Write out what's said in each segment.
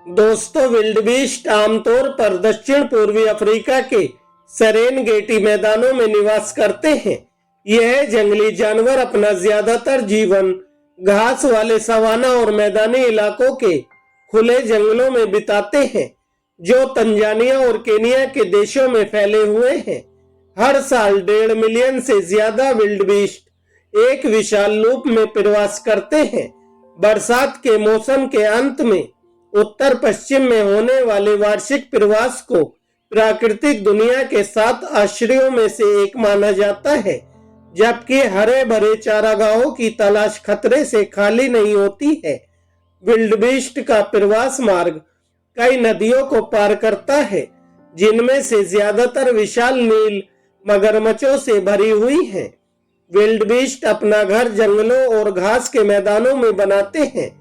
दोस्तों, विल्डबीस्ट आमतौर पर दक्षिण पूर्वी अफ्रीका के सेरेनगेटी मैदानों में निवास करते हैं। यह जंगली जानवर अपना ज्यादातर जीवन घास वाले सवाना और मैदानी इलाकों के खुले जंगलों में बिताते हैं, जो तंजानिया और केनिया के देशों में फैले हुए हैं। हर साल 1.5 मिलियन से ज्यादा विल्डबीस्ट एक विशाल लूप में प्रवास करते हैं। बरसात के मौसम के अंत में उत्तर पश्चिम में होने वाले वार्षिक प्रवास को प्राकृतिक दुनिया के 7 आश्चर्यों में से एक माना जाता है, जबकि हरे भरे चारागाहों की तलाश खतरे से खाली नहीं होती है। विल्डबीस्ट का प्रवास मार्ग कई नदियों को पार करता है, जिनमें से ज्यादातर विशाल नील मगरमच्छों से भरी हुई हैं। विल्डबीस्ट अपना घर जंगलों और घास के मैदानों में बनाते हैं।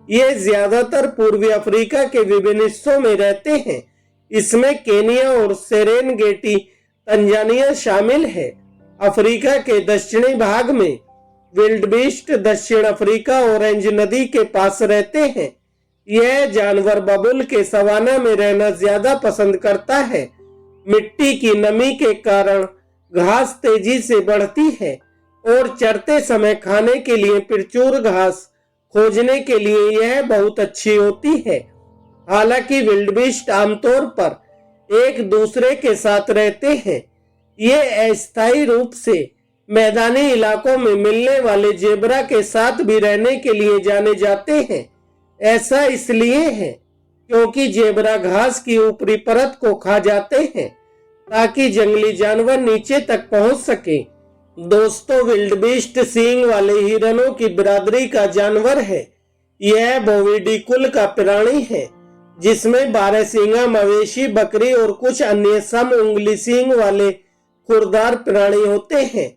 ये ज्यादातर पूर्वी अफ्रीका के विभिन्न हिस्सों में रहते हैं। इसमें केनिया और सेरेनगेटी तंजानिया शामिल है। अफ्रीका के दक्षिणी भाग में विल्डबीस्ट दक्षिण अफ्रीका ऑरेंज नदी के पास रहते हैं। यह जानवर बबुल के सवाना में रहना ज्यादा पसंद करता है। मिट्टी की नमी के कारण घास तेजी से बढ़ती है और चरते समय खाने के लिए प्रचुर घास खोजने के लिए यह बहुत अच्छी होती है। हालांकि विल्डबीस्ट आमतौर पर एक दूसरे के साथ रहते हैं। ये अस्थायी रूप से मैदानी इलाकों में मिलने वाले जेब्रा के साथ भी रहने के लिए जाने जाते हैं। ऐसा इसलिए है क्योंकि जेब्रा घास की ऊपरी परत को खा जाते हैं ताकि जंगली जानवर नीचे तक पहुंच सके। दोस्तों, विल्डबीस्ट सींग वाले हिरणों की बिरादरी का जानवर है। यह बोविडी कुल का प्राणी है, जिसमें 12 सींगा मवेशी, बकरी और कुछ अन्य सम उंगली सींग वाले खुरदार प्राणी होते हैं।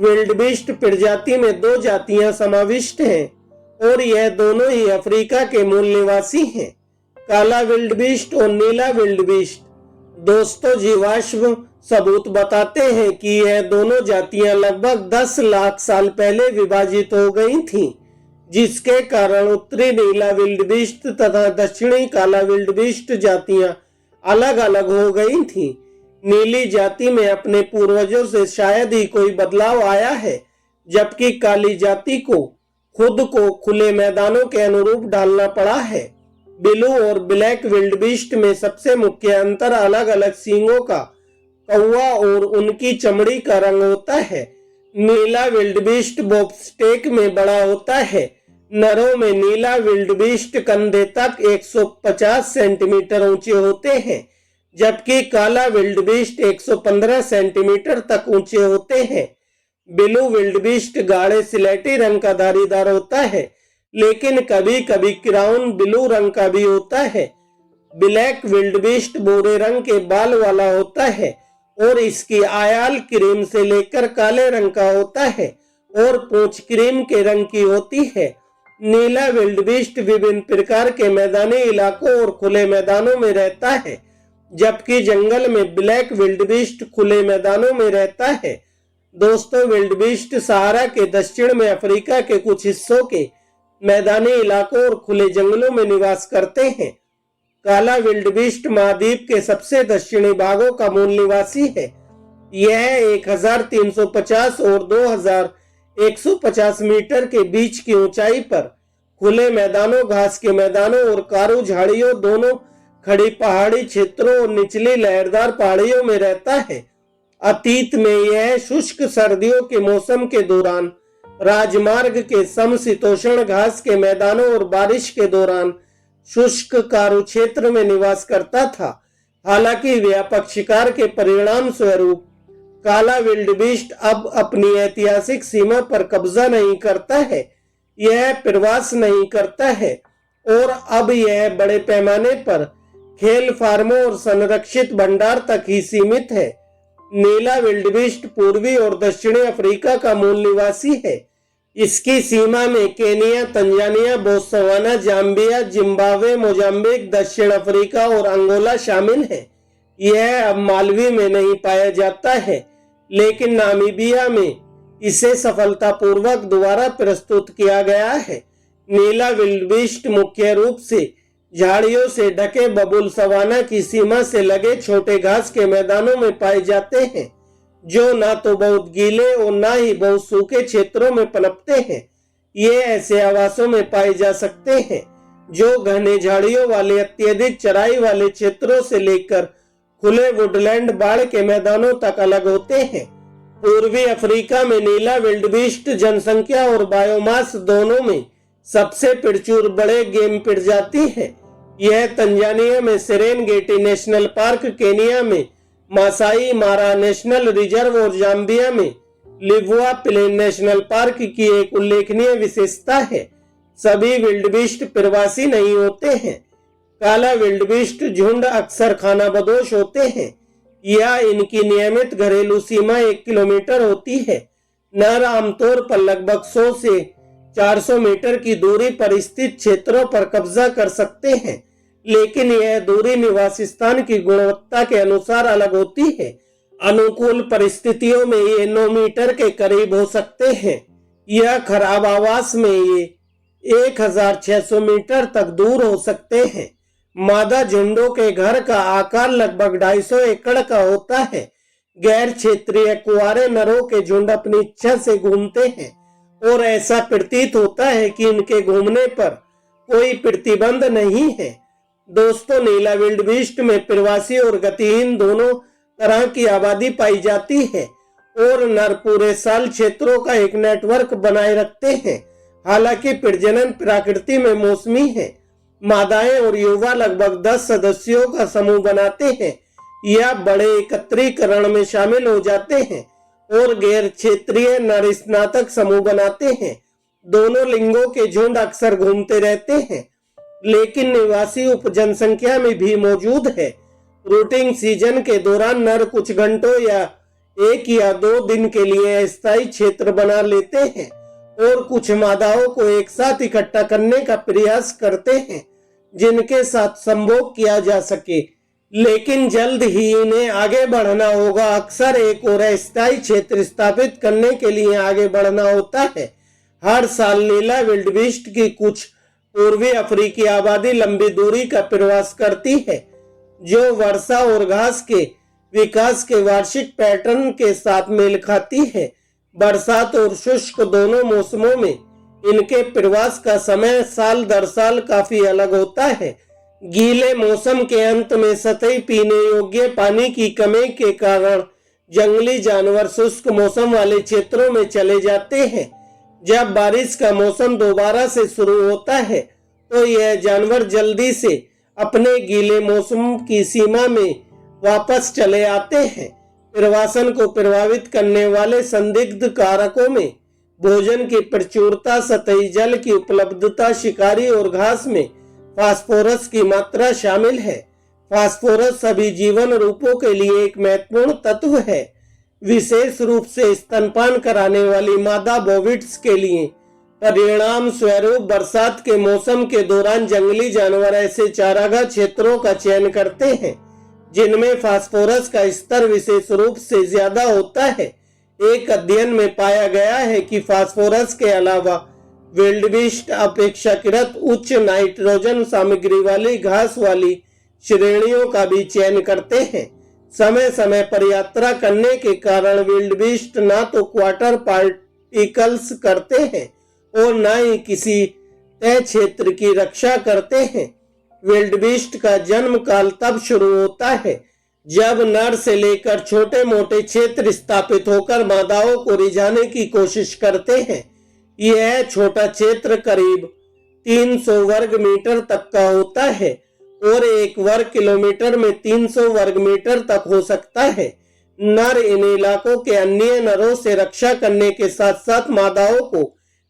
विल्डबीस्ट प्रजाति में 2 जातियां समाविष्ट हैं और यह दोनों ही अफ्रीका के मूल निवासी हैं, काला विल्डबीस्ट और नीला विल्डबीस्ट। दोस्तों, जीवाश्म सबूत बताते हैं कि यह दोनों जातियां लगभग 10 लाख साल पहले विभाजित हो गई थीं, जिसके कारण उत्तरी नीला विल्डबीस्ट तथा दक्षिणी काला विल्डबीस्ट जातियां अलग अलग हो गई थीं। नीली जाति में अपने पूर्वजों से शायद ही कोई बदलाव आया है, जबकि काली जाति को खुद को खुले मैदानों के अनुरूप ढालना पड़ा है। ब्लू और ब्लैक विल्डबीस्ट में सबसे मुख्य अंतर अलग अलग सींगों का कौवा और उनकी चमड़ी का रंग होता है। नीला विल्डबीस्ट बोब्स्टेक में बड़ा होता है। नरों में नीला विल्डबीस्ट कंधे तक 150 सेंटीमीटर ऊंचे होते हैं, जबकि काला विल्डबीस्ट 115 सेंटीमीटर तक ऊंचे होते हैं। ब्लू विल्डबीस्ट गाढ़े सिलेटी रंग का धारीदार होता है, लेकिन कभी कभी क्राउन ब्लू रंग का भी होता है। ब्लैक विल्डबीस्ट भूरे रंग के बाल वाला होता है और इसकी आयाल क्रीम से लेकर काले रंग का होता है और पूंछ क्रीम के रंग की होती है। नीला विल्डबीस्ट विभिन्न प्रकार के मैदानी इलाकों और खुले मैदानों में रहता है, जबकि जंगल में ब्लैक विल्डबीस्ट खुले मैदानों में रहता है। दोस्तों, विल्डबीस्ट सहारा के दक्षिण में अफ्रीका के कुछ हिस्सों के मैदानी इलाकों और खुले जंगलों में निवास करते हैं। काला विल्डबीस्ट महाद्वीप के सबसे दक्षिणी भागों का मूल निवासी है। यह 1350 और 2150 मीटर के बीच की ऊंचाई पर खुले मैदानों, घास के मैदानों और कारू झाड़ियों, दोनों खड़ी पहाड़ी क्षेत्रों और निचली लहरदार पहाड़ियों में रहता है। अतीत में यह शुष्क सर्दियों के मौसम के दौरान राजमार्ग के समशीतोष्ण घास के मैदानों और बारिश के दौरान शुष्क कारू क्षेत्र में निवास करता था। हालांकि व्यापक शिकार के परिणाम स्वरूप काला विल्डबीस्ट अब अपनी ऐतिहासिक सीमा पर कब्जा नहीं करता है। यह प्रवास नहीं करता है और अब यह बड़े पैमाने पर खेल फार्मों और संरक्षित भंडार तक ही सीमित है। नीला विल्डबीस्ट पूर्वी और दक्षिणी अफ्रीका का मूल निवासी है। इसकी सीमा में Kenya, Tanzania, Botswana, Zambia, Zimbabwe, Mozambique, दक्षिण अफ्रीका और अंगोला शामिल है। यह अब मालवी में नहीं पाया जाता है, लेकिन नामीबिया में इसे सफलतापूर्वक दोबारा प्रस्तुत किया गया है। नीला विल्डबीस्ट मुख्य रूप से झाड़ियों से ढके बबुल सवाना की सीमा से लगे छोटे घास के मैदानों में पाए जाते हैं, जो ना तो बहुत गीले और ना ही बहुत सूखे क्षेत्रों में पनपते हैं। ये ऐसे आवासों में पाए जा सकते हैं जो घने झाड़ियों वाले अत्यधिक चराई वाले क्षेत्रों से लेकर खुले वुडलैंड बाढ़ के मैदानों तक अलग होते हैं। पूर्वी अफ्रीका में नीला विल्डबीस्ट जनसंख्या और बायोमास दोनों में सबसे प्रचुर बड़े गेम प्रजाति है। यह तंजानिया में सेरेनगेटी नेशनल पार्क, केनिया में मासाई मारा नेशनल रिजर्व और जाम्बिया में लिबुआ प्लेन नेशनल पार्क की एक उल्लेखनीय विशेषता है। सभी विल्डबीस्ट प्रवासी नहीं होते हैं। काला विल्डबीस्ट झुंड अक्सर खानाबदोश होते हैं या इनकी नियमित घरेलू सीमा 1 किलोमीटर होती है। नर आमतौर पर लगभग 100 से 400 मीटर की दूरी पर स्थित क्षेत्रों पर कब्जा कर सकते हैं, लेकिन यह दूरी निवास स्थान की गुणवत्ता के अनुसार अलग होती है। अनुकूल परिस्थितियों में ये 9 मीटर के करीब हो सकते हैं या खराब आवास में ये 1600 मीटर तक दूर हो सकते हैं। मादा झुंडों के घर का आकार लगभग 250 एकड़ का होता है। गैर क्षेत्रीय कुंवारे नरों के झुंड अपनी इच्छा से घूमते हैं और ऐसा प्रतीत होता है कि इनके घूमने पर कोई प्रतिबंध नहीं है। दोस्तों, नीला विल्डबीस्ट में प्रवासी और गतिहीन दोनों तरह की आबादी पाई जाती है और नर पूरे साल क्षेत्रों का एक नेटवर्क बनाए रखते हैं। हालांकि प्रजनन प्रकृति में मौसमी है। मादाएं और युवा लगभग 10 सदस्यों का समूह बनाते हैं या बड़े एकत्रीकरण में शामिल हो जाते हैं और गैर क्षेत्रीय नर स्नातक समूह बनाते हैं। दोनों लिंगों के झुंड अक्सर घूमते रहते हैं, लेकिन निवासी उप जनसंख्या में भी मौजूद है। रूटिंग सीजन के दौरान नर कुछ घंटों या 1 या 2 दिन के लिए अस्थायी क्षेत्र बना लेते हैं और कुछ मादाओं को एक साथ इकट्ठा करने का प्रयास करते हैं जिनके साथ संभोग किया जा सके, लेकिन जल्द ही इन्हें आगे बढ़ना होगा। अक्सर एक और अस्थायी क्षेत्र स्थापित करने के लिए आगे बढ़ना होता है। हर साल नीला विल्डबीस्ट की कुछ पूर्वी अफ्रीकी आबादी लंबी दूरी का प्रवास करती है, जो वर्षा और घास के विकास के वार्षिक पैटर्न के साथ मेल खाती है। बरसात और शुष्क दोनों मौसमों में इनके प्रवास का समय साल दर साल काफी अलग होता है। गीले मौसम के अंत में सतही पीने योग्य पानी की कमी के कारण जंगली जानवर शुष्क मौसम वाले क्षेत्रों में चले जाते हैं। जब बारिश का मौसम दोबारा से शुरू होता है तो यह जानवर जल्दी से अपने गीले मौसम की सीमा में वापस चले आते हैं। प्रवासन को प्रभावित करने वाले संदिग्ध कारकों में भोजन की प्रचुरता, सतही जल की उपलब्धता, शिकारी और घास में फास्फोरस की मात्रा शामिल है। फास्फोरस सभी जीवन रूपों के लिए एक महत्वपूर्ण तत्व है, विशेष रूप से स्तनपान कराने वाली मादा बोविड्स के लिए। परिणाम स्वरूप बरसात के मौसम के दौरान जंगली जानवर ऐसे चारागाह क्षेत्रों का चयन करते हैं जिनमें फास्फोरस का स्तर विशेष रूप से ज्यादा होता है। एक अध्ययन में पाया गया है कि फास्फोरस के अलावा विल्डबीस्ट अपेक्षाकृत उच्च नाइट्रोजन सामग्री वाली घास वाली श्रेणियों का भी चयन करते हैं। समय समय पर यात्रा करने के कारण विल्डबीस्ट ना तो क्वार्टर पार्टिकल्स करते हैं और न ही किसी तय क्षेत्र की रक्षा करते हैं। विल्डबीस्ट का जन्म काल तब शुरू होता है जब नर से लेकर छोटे मोटे क्षेत्र स्थापित होकर मादाओं को रिझाने की कोशिश करते हैं। यह छोटा क्षेत्र करीब 300 वर्ग मीटर तक का होता है और 1 वर्ग किलोमीटर में 300 वर्ग मीटर तक हो सकता है। नर इन इलाकों के अन्य नरों से रक्षा करने के साथ साथ मादाओं को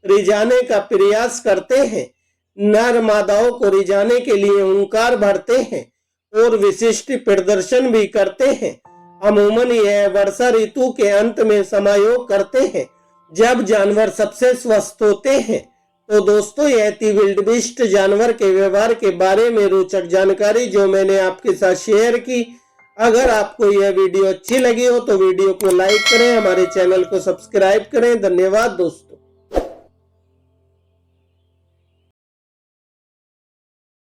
रिझाने का प्रयास करते हैं। नर मादाओं को रिझाने के लिए हुंकार भरते हैं और विशिष्ट प्रदर्शन भी करते हैं। अमूमन यह वर्षा ऋतु के अंत में समायोग करते हैं जब जानवर सबसे स्वस्थ होते हैं। तो दोस्तों, यह थी विल्डबीस्ट जानवर के व्यवहार के बारे में रोचक जानकारी जो मैंने आपके साथ शेयर की। अगर आपको यह वीडियो अच्छी लगी हो तो वीडियो को लाइक करें, हमारे चैनल को सब्सक्राइब करें। धन्यवाद दोस्तों।